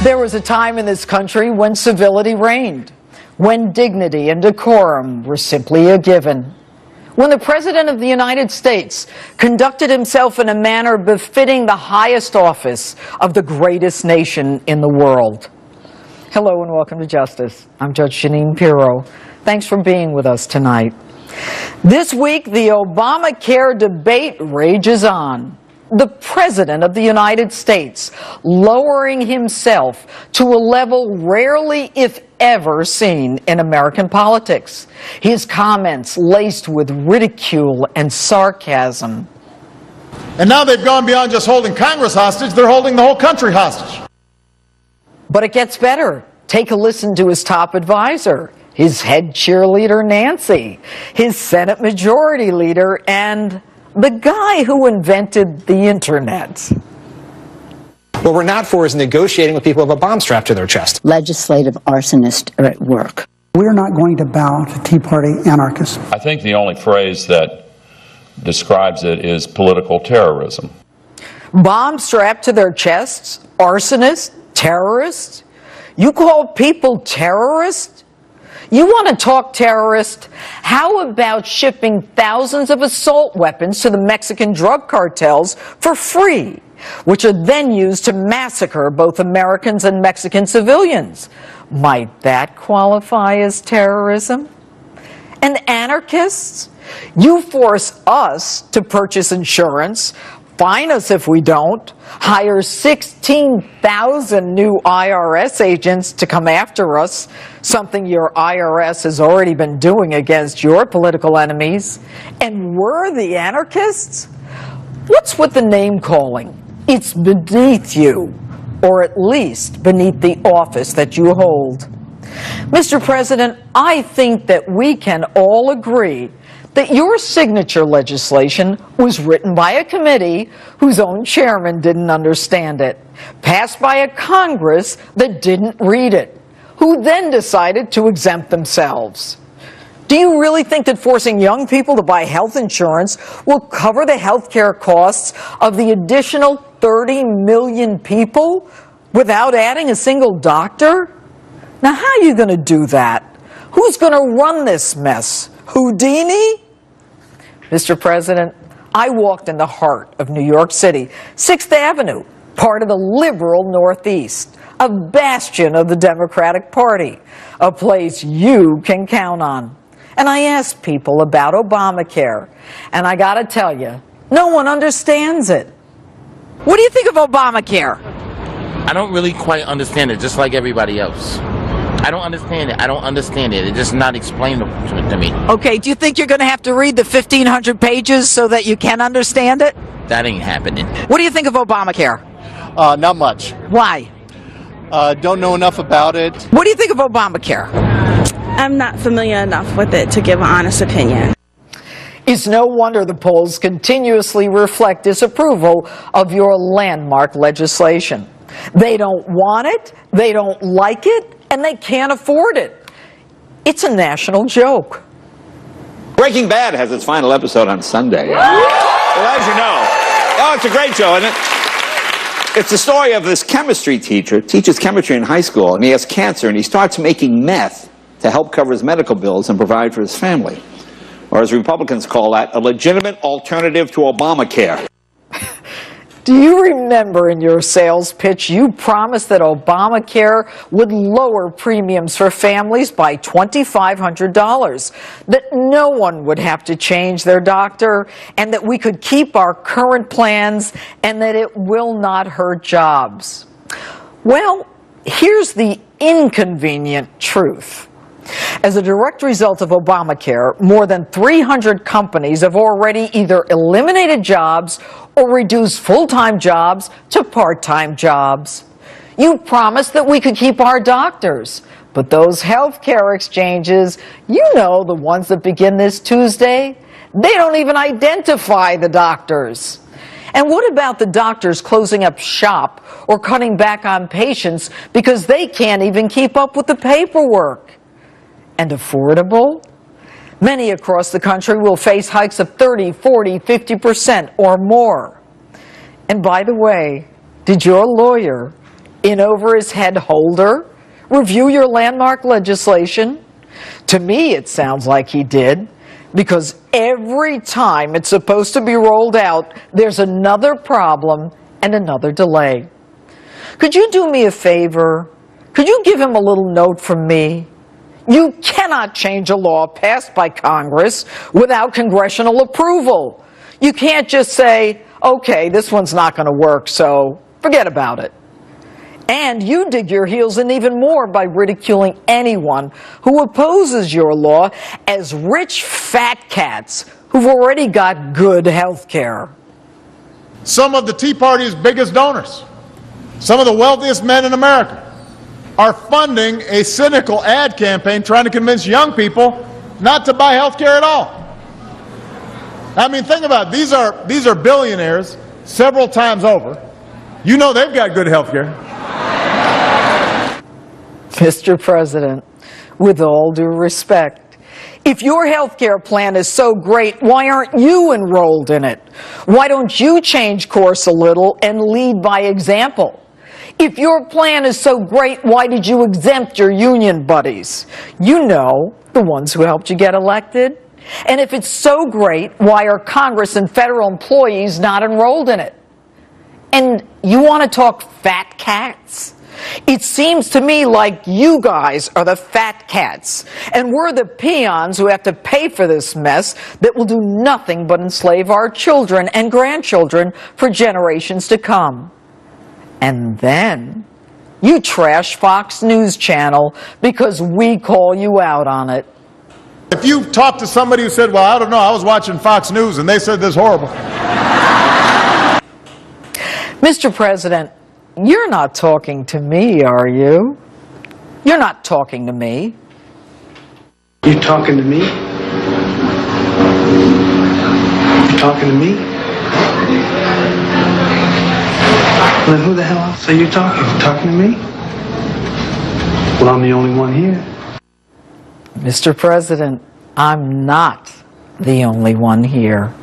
There was a time in this country when civility reigned, when dignity and decorum were simply a given, when the President of the United States conducted himself in a manner befitting the highest office of the greatest nation in the world. Hello and welcome to Justice. I'm Judge Jeanine Pirro. Thanks for being with us tonight. This week, the Obamacare debate rages on. The President of the United States lowering himself to a level rarely, if ever, seen in American politics. His comments laced with ridicule and sarcasm. And now they've gone beyond just holding Congress hostage, they're holding the whole country hostage. But it gets better. Take a listen to his top advisor, his head cheerleader Nancy, his Senate Majority Leader, and the guy who invented the internet. What we're not for is negotiating with people who have a bomb strapped to their chest. Legislative arsonists are at work. We're not going to bow to Tea Party anarchists. I think the only phrase that describes it is political terrorism. Bombs strapped to their chests? Arsonists? Terrorists? You call people terrorists? You want to talk terrorist? How about shipping thousands of assault weapons to the Mexican drug cartels for free, which are then used to massacre both Americans and Mexican civilians? Might that qualify as terrorism? And anarchists? You force us to purchase insurance, fine us if we don't, hire 16,000 new IRS agents to come after us, something your IRS has already been doing against your political enemies, and we're the anarchists? What's with the name calling? It's beneath you, or at least beneath the office that you hold. Mr. President, I think that we can all agree that your signature legislation was written by a committee whose own chairman didn't understand it, passed by a Congress that didn't read it, who then decided to exempt themselves. Do you really think that forcing young people to buy health insurance will cover the health care costs of the additional 30 million people without adding a single doctor? Now, how are you going to do that? Who's going to run this mess? Houdini? Mr. President, I walked in the heart of New York City, 6th Avenue, part of the liberal Northeast, a bastion of the Democratic Party, a place you can count on. And I asked people about Obamacare, and I gotta tell you, no one understands it. What do you think of Obamacare? I don't really quite understand it, just like everybody else. I don't understand it. I don't understand it. It's just not explainable to me. Okay, do you think you're going to have to read the 1,500 pages so that you can understand it? That ain't happening. What do you think of Obamacare? Not much. Why? Don't know enough about it. What do you think of Obamacare? I'm not familiar enough with it to give an honest opinion. It's no wonder the polls continuously reflect disapproval of your landmark legislation. They don't want it, they don't like it, and they can't afford it. It's a national joke. Breaking Bad has its final episode on Sunday. Well, as you know, it's a great show, isn't it? It's the story of this chemistry teacher, teaches chemistry in high school, and he has cancer, and he starts making meth to help cover his medical bills and provide for his family. Or as Republicans call that, a legitimate alternative to Obamacare. Do you remember in your sales pitch you promised that Obamacare would lower premiums for families by $2,500, that no one would have to change their doctor, and that we could keep our current plans, and that it will not hurt jobs? Well, here's the inconvenient truth. As a direct result of Obamacare, more than 300 companies have already either eliminated jobs or reduced full-time jobs to part-time jobs. You promised that we could keep our doctors, but those health care exchanges, you know, the ones that begin this Tuesday, they don't even identify the doctors. And what about the doctors closing up shop or cutting back on patients because they can't even keep up with the paperwork? And affordable? Many across the country will face hikes of 30, 40, 50% or more. And by the way, did your lawyer In over his head holder? Review your landmark legislation? To me, it sounds like he did, because every time it's supposed to be rolled out, there's another problem and another delay. Could you do me a favor? Could you give him a little note from me? You cannot change a law passed by Congress without congressional approval. You can't just say, okay, this one's not going to work, so forget about it. And you dig your heels in even more by ridiculing anyone who opposes your law as rich fat cats who've already got good health care. Some of the Tea Party's biggest donors, some of the wealthiest men in America, are funding a cynical ad campaign trying to convince young people not to buy health care at all. I mean, think about it. These are billionaires several times over. You know they've got good health care. Mr. President, with all due respect, if your health care plan is so great, why aren't you enrolled in it? Why don't you change course a little and lead by example? If your plan is so great, why did you exempt your union buddies? You know, the ones who helped you get elected. And if it's so great, why are Congress and federal employees not enrolled in it? And you want to talk fat cats? It seems to me like you guys are the fat cats, and we're the peons who have to pay for this mess that will do nothing but enslave our children and grandchildren for generations to come. And then you trash Fox News Channel because we call you out on it. If you talk to somebody who said, well, I don't know, I was watching Fox News and they said this horrible. Mr. President, you're not talking to me, are you? You're not talking to me. You talking to me? You talking to me? Well, then who the hell else are you talking? You talking to me? Well, I'm the only one here. Mr. President, I'm not the only one here.